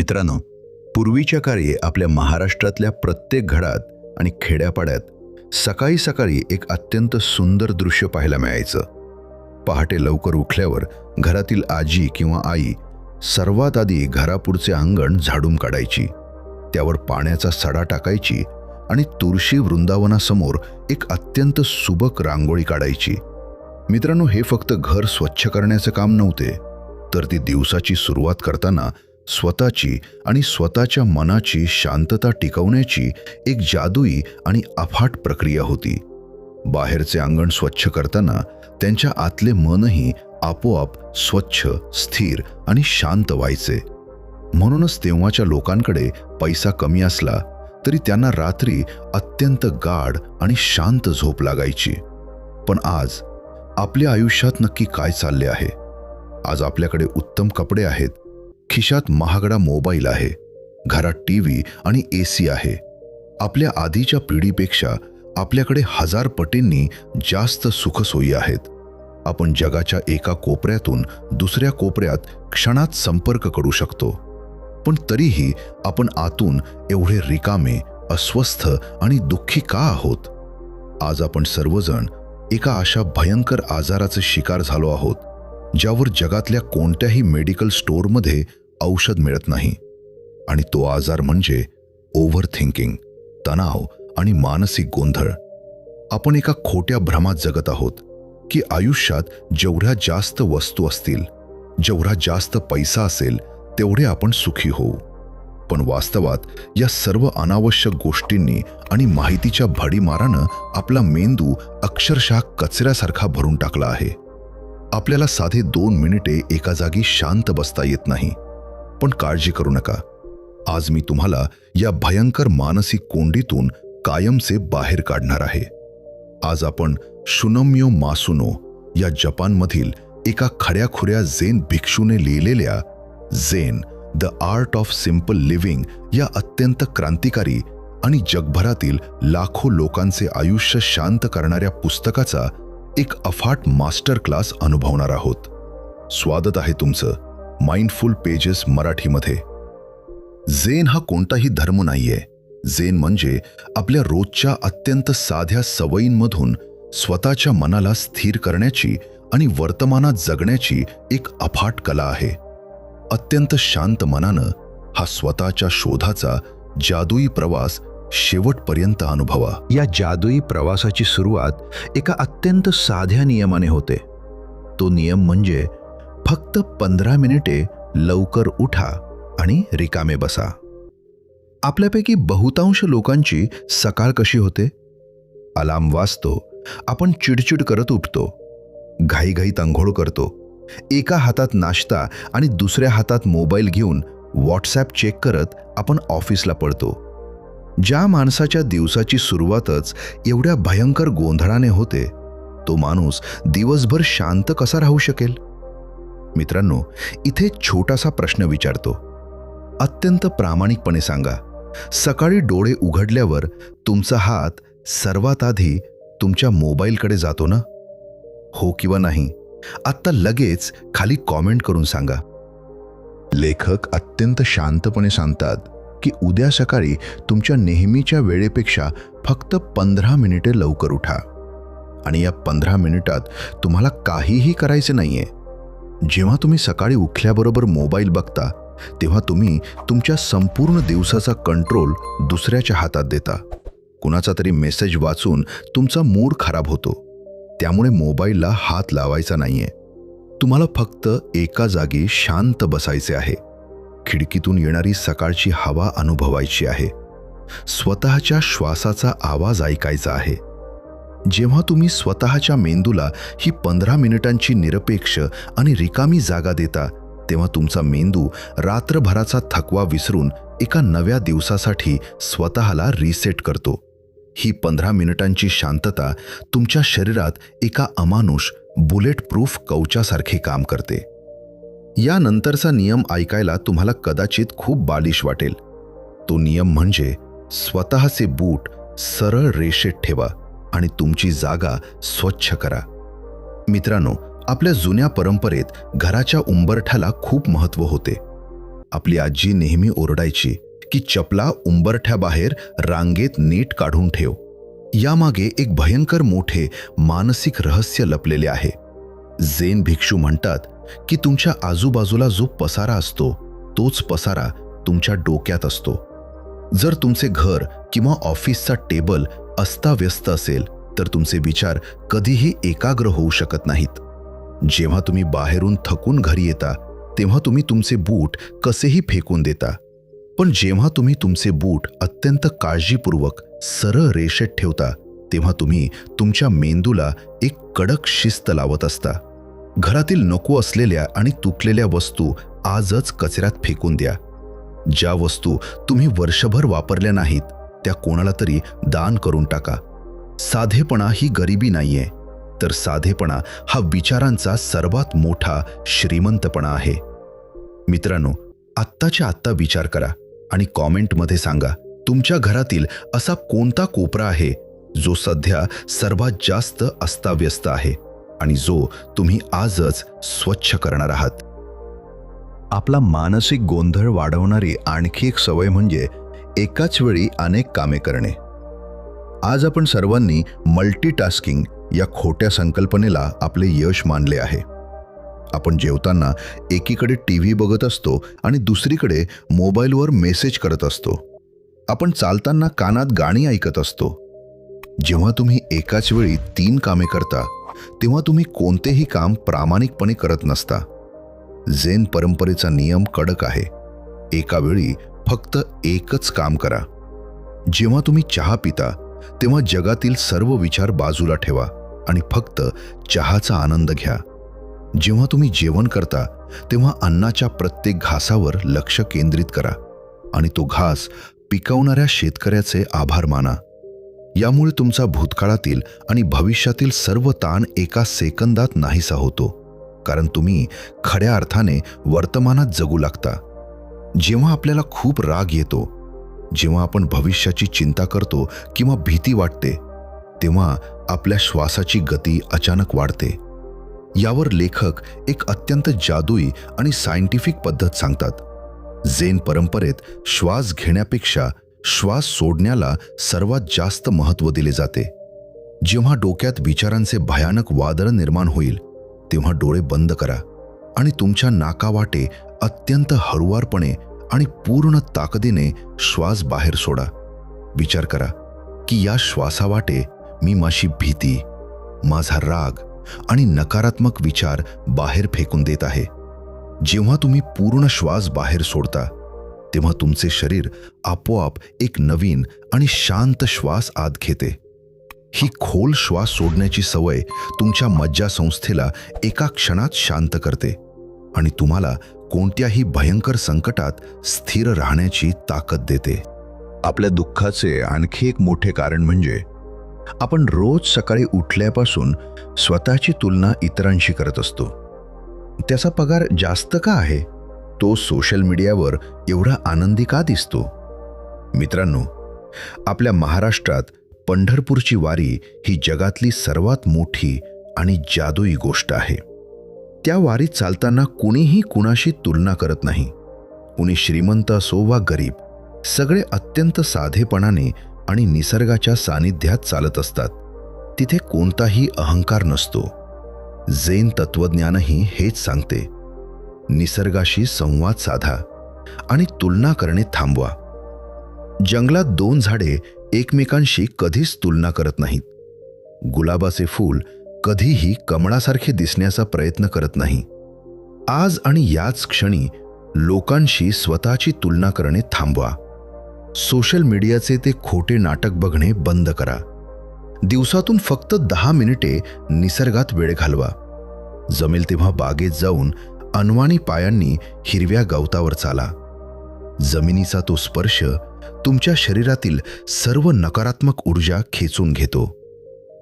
मित्रांनो, पूर्वीच्या काळी आपल्या महाराष्ट्रातल्या प्रत्येक घरात आणि खेड्यापाड्यात सकाळी सकाळी एक अत्यंत सुंदर दृश्य पाहायला मिळायचं. पहाटे लवकर उठल्यावर घरातील आजी किंवा आई सर्वात आधी घरापुढचे अंगण झाडून काढायची, त्यावर पाण्याचा सडा टाकायची आणि तुळशी वृंदावनासमोर एक अत्यंत सुबक रांगोळी काढायची. मित्रांनो, हे फक्त घर स्वच्छ करण्याचे काम नव्हते, तर ती दिवसाची सुरुवात करताना स्वतःची आणि स्वतःच्या मनाची शांतता टिकवण्याची एक जादुई आणि अफाट प्रक्रिया होती. बाहेरचे अंगण स्वच्छ करताना त्यांच्या आतले मनही आपोआप स्वच्छ, स्थिर आणि शांत व्हायचे. म्हणूनच तेव्हाच्या लोकांकडे पैसा कमी असला तरी त्यांना रात्री अत्यंत गाढ आणि शांत झोप लागायची. पण आज आपल्या आयुष्यात नक्की काय चालले आहे? आज आपल्याकडे उत्तम कपडे आहेत, खिशात महागडा मोबाईल आहे, घरात टीव्ही आणि एसी आहे. आपल्या आधीच्या पिढीपेक्षा आपल्याकडे 1000 पटींनी जास्त सुखसोयी आहेत. आपण जगाच्या एका कोपऱ्यातून दुसऱ्या कोपऱ्यात क्षणात संपर्क करू शकतो. पण तरीही आपण आतून एवढे रिकामे, अस्वस्थ आणि दुःखी का आहोत? आज आपण सर्वजण एका अशा भयंकर आजाराचे शिकार झालो आहोत, ज्यावर जगातल्या कोणत्याही मेडिकल स्टोअरमध्ये औषध मिळत नाही. आणि तो आजार म्हणजे ओव्हर थिंकिंग, तणाव आणि मानसिक गोंधळ. आपण एका खोट्या भ्रमात जगत आहोत की आयुष्यात जेवढ्या जास्त वस्तू असतील, जेवढा जास्त पैसा असेल, तेवढे आपण सुखी होऊ. पण वास्तवात या सर्व अनावश्यक गोष्टींनी आणि माहितीच्या भडीमारानं आपला मेंदू अक्षरशः कचऱ्यासारखा भरून टाकला आहे. आपल्याला साधे 2 मिनिटे एका जागी शांत बसता येत नाही. पण काळजी करू नका, आज मी तुम्हाला या भयंकर मानसिक कोंडीतून कायमचे बाहेर काढणार आहे. आज आपण शुनम्यो मासुनो या जपानमधील एका खऱ्याखुऱ्या झेन भिक्षूने लिहिलेल्या Zen the art of simple living या अत्यंत क्रांतिकारी आणि जगभरातील लाखो लोकांचे आयुष्य शांत करणाऱ्या पुस्तकाचा एक अफाट मास्टर क्लास अनुभवणार आहोत. स्वागत आहे तुमचं माइंडफुल पेजेस मराठीमध्ये. झेन हा कोणताही धर्म नाहीये. झेन म्हणजे आपल्या रोजच्या अत्यंत साध्या सवयींमधून स्वतःच्या मनाला स्थिर करण्याची आणि वर्तमानात जगण्याची एक अफाट कला आहे. अत्यंत शांत मनानं हा स्वतःच्या शोधाचा जादुई प्रवास शेवटपर्यंत अनुभवा. या जादुई प्रवासाची सुरुवात एका अत्यंत साध्या नियमाने होते. तो नियम म्हणजे फक्त 15 मिनिटे लवकर उठा आणि रिकामे बसा. आपल्यापैकी बहुतांश लोकांची सकाळ कशी होते? अलार्म वाजतो, आपण चिडचिड करत उठतो, घाईघाईत अंघोळ करतो, एका हातात नाश्ता आणि दुसऱ्या हातात मोबाईल घेऊन व्हॉट्सॲप चेक करत आपण ऑफिसला पळतो. ज्या माणसाच्या दिवसाची सुरुवातच एवढ्या भयंकर गोंधळाने होते, तो माणूस दिवसभर शांत कसा राहू शकेल? मित्रांनो, इथे छोटासा प्रश्न विचारतो. अत्यंत प्रामाणिकपणे सांगा, सकाळी डोळे उघडल्यावर तुमचा हात सर्वात आधी तुमच्या मोबाईलकडे जातो ना? हो किंवा नाही? आत्ता लगेच खाली कॉमेंट करून सांगा. लेखक अत्यंत शांतपणे सांगतात की उद्या सकाळी तुमच्या नेहमीच्या वेळेपेक्षा फक्त 15 मिनिटे लवकर उठा. आणि या 15 मिनिटात तुम्हाला काहीही करायचे नाहीये. जेव्हा तुम्ही सकाळी उठल्याबरोबर मोबाईल बघता, तेव्हा तुम्ही तुमच्या संपूर्ण दिवसाचा कंट्रोल दुसऱ्याच्या हातात देता. कुणाचा तरी मेसेज वाचून तुमचा मूड खराब होतो. त्यामुळे मोबाईलला हात लावायचा नाहीये. तुम्हाला फक्त एका जागी शांत बसायचे आहे. खिडकीतून येणारी सकाळची हवा अनुभवायची आहे. स्वतःच्या श्वासाचा आवाज ऐकायचा आहे. जेव्हा तुम्ही स्वतःच्या मेंदूला ही 15 मिनिटांची निरपेक्ष आणि रिकामी जागा देता, तेव्हा तुमचा मेंदू रात्रभराचा थकवा विसरून एका नव्या दिवसासाठी स्वतःला रिसेट करतो. ही 15 मिनिटांची शांतता तुमच्या शरीरात एका अमानुष बुलेट प्रूफ कवचासारखे काम करते. यानंतरचा नियम ऐकायला तुम्हाला कदाचित खूप बालिश वाटेल. तो नियम म्हणजे स्वतःचे बूट सरळ रेषेत ठेवा आणि तुमची जागा स्वच्छ करा. मित्रांनो, आपल्या जुन्या परंपरेत घराच्या उंबरठ्याला खूप महत्त्व होते. आपली आजी नेहमी ओरडायची की चपला उंबरठ्याबाहेर रांगेत नीट काढून ठेव. यामागे एक भयंकर मोठे मानसिक रहस्य लपलेले आहे. झेन भिक्षू म्हणतात की तुमच्या आजूबाजूला जो पसारा असतो तोच पसारा तुमच्या डोक्यात असतो. जर तुमचे घर किंवा ऑफिसचा टेबल अस्ताव्यस्त असेल तर तुमचे विचार कधीही एकाग्र होऊ शकत नाहीत. जेव्हा तुम्ही बाहेरून थकून घरी येता तेव्हा तुम्ही तुमचे बूट कसेही फेकून देता, पण जेव्हा तुम्ही तुमचे बूट अत्यंत काळजीपूर्वक सरळ रेषेत ठेवता तेव्हा तुम्ही तुमच्या मेंदूला एक कडक शिस्त लावत असता. घरातील नको असलेल्या आणि तुटलेल्या वस्तू आजच कचऱ्यात फेकून द्या. ज्या वस्तू तुम्ही वर्षभर वापरल्या नाहीत त्या कोणाला तरी दान करून टाका. साधेपणा ही गरिबी नाहीये, तर साधेपणा हा विचारांचा सर्वात मोठा श्रीमंतपणा आहे. मित्रांनो, आत्ताच्या आत्ता विचार करा आणि कॉमेंटमध्ये सांगा तुमच्या घरातील असा कोणता कोपरा आहे जो सध्या सर्वात जास्त अस्ताव्यस्त आहे आणि जो तुम्ही आजच स्वच्छ करणार आहात. आपला मानसिक गोंधळ वाढवणारी आणखी एक सवय म्हणजे एकाच वेळी अनेक कामे करणे. आज आपण सर्वांनी मल्टीटास्किंग या खोट्या संकल्पनेला आपले यश मानले आहे. आपण जेवताना एकीकडे टीव्ही बघत असतो आणि दुसरीकडे मोबाईलवर मेसेज करत असतो. आपण चालताना कानात गाणी ऐकत असतो. जेव्हा तुम्ही एकाच वेळी 3 कामे करता तेव्हा तुम्ही कोणतेही काम प्रामाणिकपणे करत नसता. झेन परंपरेचा नियम कडक आहे. एका वेळी फक्त एकच काम करा. जेव्हा तुम्ही चहा पिता तेव्हा जगातील सर्व विचार बाजूला ठेवा आणि फक्त चहाचा आनंद घ्या. जेव्हा तुम्ही जेवण करता तेव्हा अन्नाच्या प्रत्येक घासावर लक्ष केंद्रित करा आणि तो घास पिकवणाऱ्या शेतकऱ्याचे आभार माना. यामुळे तुमचा भूतकाळातील आणि भविष्यातील सर्व ताण एका सेकंदात नाहीसा होतो, कारण तुम्ही खऱ्या अर्थाने वर्तमानात जगू लागता. जेव्हा आपल्याला खूप राग येतो, जेव्हा आपण भविष्याची चिंता करतो किंवा भीती वाटते, तेव्हा आपल्या श्वासाची गती अचानक वाढते. यावर लेखक एक अत्यंत जादुई आणि सायंटिफिक पद्धत सांगतात. झेन परंपरेत श्वास घेण्यापेक्षा श्वास सोडण्याला सर्वात जास्त महत्त्व दिले जाते. जेव्हा डोक्यात विचारांचे भयानक वादळ निर्माण होईल तेव्हा डोळे बंद करा आणि तुमच्या नाकावाटे अत्यंत हळुवारपणे आणि पूर्ण ताकदीने श्वास बाहेर सोडा. विचार करा की या श्वासावाटे मी माझी भीती, माझा राग आणि नकारात्मक विचार बाहेर फेकून देत आहे. जेव्हा तुम्ही पूर्ण श्वास बाहेर सोडता तेव्हा तुमचे शरीर आपोआप एक नवीन आणि शांत श्वास आत घेते. ही खोल श्वास सोडण्याची सवय तुमच्या मज्जासंस्थेला एका क्षणात शांत करते आणि तुम्हाला कोणत्याही भयंकर संकटात स्थिर राहण्याची ताकद देते. आपल्या दुःखाचे आणखी एक मोठे कारण म्हणजे आपण रोज सकाळी उठल्यापासून स्वतःची तुलना इतरांशी करत असतो. त्याचा पगार जास्त का आहे? तो सोशल मीडियावर एवढा आनंदी का दिसतो? मित्रांनो, आपल्या महाराष्ट्रात पंढरपूरची वारी ही जगातली सर्वात मोठी आणि जादुई गोष्ट आहे. त्या वारीत चालताना कुणीही कुणाशी तुलना करत नाही. कुणी श्रीमंत असो वा गरीब, सगळे अत्यंत साधेपणाने आणि निसर्गाच्या सानिध्यात चालत असतात. तिथे कोणताही अहंकार नसतो. झेन तत्वज्ञानही हेच सांगते. निसर्गाशी संवाद साधा आणि तुलना करणे थांबवा. जंगलात 2 झाडे एकमेकांशी कधीच तुलना करत नाहीत. गुलाबाचे फूल कधीही कमळासारखे दिसण्याचा प्रयत्न करत नाही. आज आणि याच क्षणी लोकांशी स्वतःची तुलना करणे थांबवा. सोशल मीडियाचे ते खोटे नाटक बघणे बंद करा. दिवसातून फक्त 10 मिनिटे निसर्गात वेळ घालवा. जमेल तेव्हा बागेत जाऊन अनवाणी पायांनी हिरव्या गवतावर चाला. जमिनीचा तो स्पर्श तुमच्या शरीरातील सर्व नकारात्मक ऊर्जा खेचून घेतो.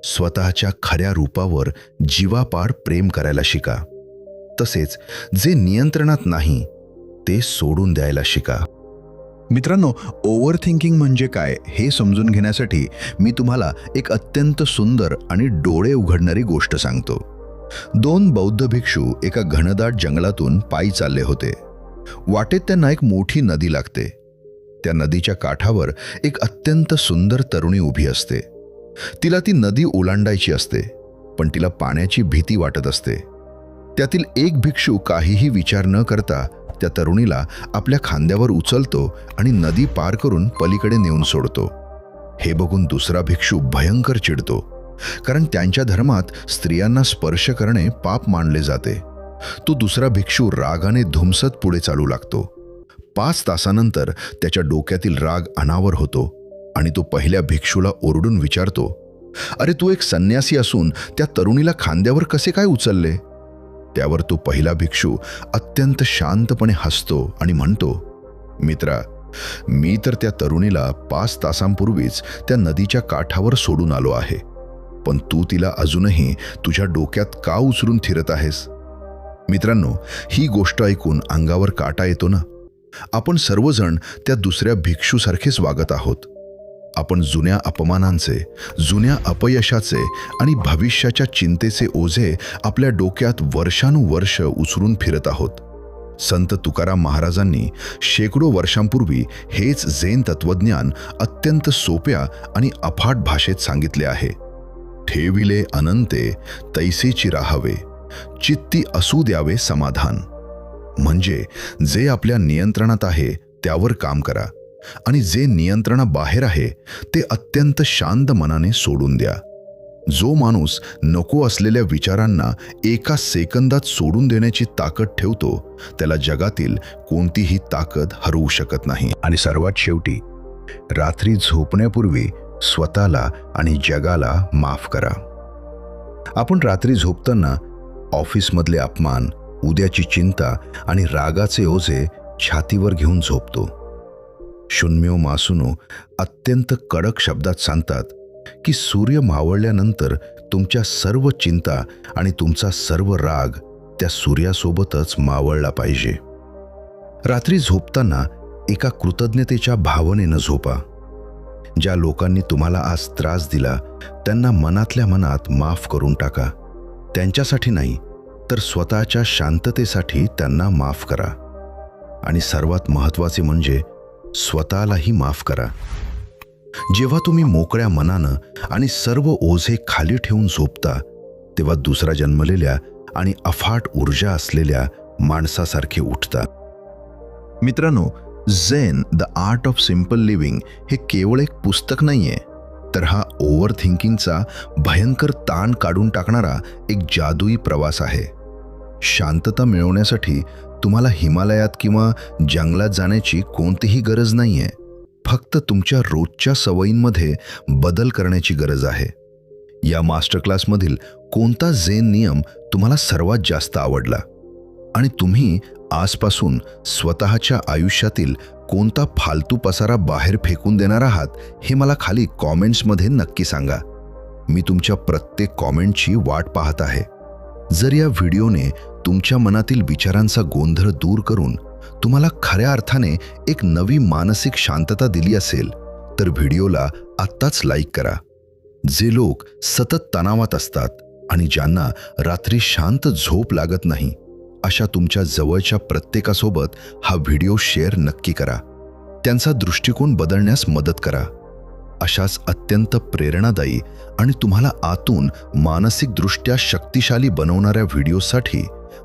स्वतःच्या खऱ्या रूपावर जीवापाड प्रेम करायला शिका. तसेच जे नियंत्रणात नाही ते सोडून द्यायला शिका. मित्रांनो, ओव्हर थिंकिंग म्हणजे काय हे समजून घेण्यासाठी मी तुम्हाला एक अत्यंत सुंदर आणि डोळे उघडणारी गोष्ट सांगतो. 2 बौद्ध भिक्षू एका घनदाट जंगलातून पायी चालले होते. वाटेत त्यांना एक मोठी नदी लागते. त्या नदीच्या काठावर एक अत्यंत सुंदर तरुणी उभी असते. तिला ती नदी ओलांडायची असते, पण तिला पाण्याची भीती वाटत असते. त्यातील एक भिक्षू काहीही विचार न करता त्या तरुणीला आपल्या खांद्यावर उचलतो आणि नदी पार करून पलीकडे नेऊन सोडतो. हे बघून दुसरा भिक्षू भयंकर चिडतो, कारण त्यांच्या धर्मात स्त्रियांना स्पर्श करणे पाप मानले जाते. तो दुसरा भिक्षू रागाने धुमसत पुढे चालू लागतो. 5 तासानंतर त्याच्या डोक्यातील राग अनावर होतो आणि तो पहिल्या भिक्षूला ओरडून विचारतो, अरे तू एक संन्यासी असून त्या तरुणीला खांद्यावर कसे काय उचलले? त्यावर तो पहिला भिक्षू अत्यंत शांतपणे हसतो आणि म्हणतो, मित्रा, मी तर त्या तरुणीला 5 तासांपूर्वीच त्या नदीच्या काठावर सोडून आलो आहे, पण तू तिला अजूनही तुझ्या डोक्यात का उचलून फिरत आहेस? मित्रांनो, ही गोष्ट ऐकून अंगावर काटा येतो ना. आपण सर्वजण त्या दुसऱ्या भिक्षूसारखेच वागत आहोत. आपण जुन्या अपमानांचे, जुन्या अपयशाचे आणि भविष्याच्या चिंतेचे ओझे आपल्या डोक्यात वर्षानुवर्ष उचलून फिरत आहोत. संत तुकाराम महाराजांनी शेकडो वर्षांपूर्वी हेच झेन तत्वज्ञान अत्यंत सोप्या आणि अफाट भाषेत सांगितले आहे. ठेविले अनंते तैसेची राहावे, चित्ती असू द्यावे समाधान. म्हणजे जे आपल्या नियंत्रणात आहे त्यावर काम करा आणि जे नियंत्रणाबाहेर आहे ते अत्यंत शांत मनाने सोडून द्या. जो माणूस नको असलेल्या विचारांना एका सेकंदात सोडून देण्याची ताकद ठेवतो, त्याला जगातील कोणतीही ताकद हरवू शकत नाही. आणि सर्वात शेवटी, रात्री झोपण्यापूर्वी स्वतःला आणि जगाला माफ करा. आपण रात्री झोपताना ऑफिसमधले अपमान, उद्याची चिंता आणि रागाचे ओझे छातीवर घेऊन झोपतो. शून्यो मासुनो अत्यंत कडक शब्दात सांगतात की सूर्य मावळल्यानंतर तुमच्या सर्व चिंता आणि तुमचा सर्व राग त्या सूर्यासोबतच मावळला पाहिजे. रात्री झोपताना एका कृतज्ञतेच्या भावनेनं झोपा. ज्या लोकांनी तुम्हाला आज त्रास दिला त्यांना मनातल्या मनात माफ करून टाका. त्यांच्यासाठी नाही तर स्वतःच्या शांततेसाठी त्यांना माफ करा. आणि सर्वात महत्त्वाचे म्हणजे स्वतःलाही माफ करा. जेव्हा तुम्ही मोकळ्या मनानं आणि सर्व ओझे खाली ठेवून झोपता, तेव्हा दुसरा जन्मलेल्या आणि अफाट ऊर्जा असलेल्या माणसासारखे उठता. मित्रांनो, Zen the art of simple living हे केवळ एक पुस्तक नाहीये, तर हा ओव्हर थिंकिंगचा भयंकर ताण काढून टाकणारा एक जादुई प्रवास आहे. शांतता मिळवण्यासाठी तुम्हाला हिमालयात किंवा जंगलात जाण्याची कोणतीही गरज नाहीये. फक्त तुमच्या रोजच्या सवयींमध्ये बदल करण्याची गरज आहे. या मास्टर क्लासमधील कोणता झेन नियम तुम्हाला सर्वात जास्त आवडला आणि तुम्ही आजपासून स्वतःच्या आयुष्यातील कोणता फालतू पसारा बाहेर फेकून देणार आहात हे मला खाली कॉमेंट्समध्ये नक्की सांगा. मी तुमच्या प्रत्येक कॉमेंटची वाट पाहत आहे. जर या व्हिडिओने तुमच्या मनातील विचारांचा गोंधळ दूर करून तुम्हाला खऱ्या अर्थाने एक नवी मानसिक शांतता दिली असेल तर व्हिडिओला आत्ताच लाईक करा. जे लोक सतत तणावात असतात आणि ज्यांना रात्री शांत झोप लागत नाही, अशा तुमच्या जवळच्या प्रत्येकासोबत हा व्हिडिओ शेअर नक्की करा. त्यांचा दृष्टिकोन बदलण्यास मदत करा. अशाच अत्यंत प्रेरणादायी आणि तुम्हाला आतून मानसिकदृष्ट्या शक्तिशाली बनवणाऱ्या व्हिडिओसाठी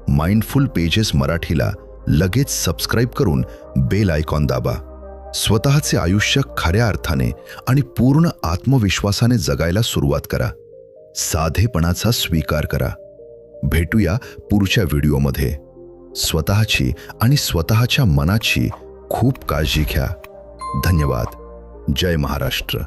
माइंडफुल पेजेस मराठीला लगेच सबस्क्राईब करून बेल आयकॉन दाबा. स्वतःचे आयुष्य खऱ्या अर्थाने आणि पूर्ण आत्मविश्वासाने जगायला सुरुवात करा. साधेपणाचा स्वीकार करा. भेटूया पुढच्या व्हिडिओमध्ये. स्वतःची आणि स्वतःच्या मनाची खूप काळजी घ्या. धन्यवाद. जय महाराष्ट्र.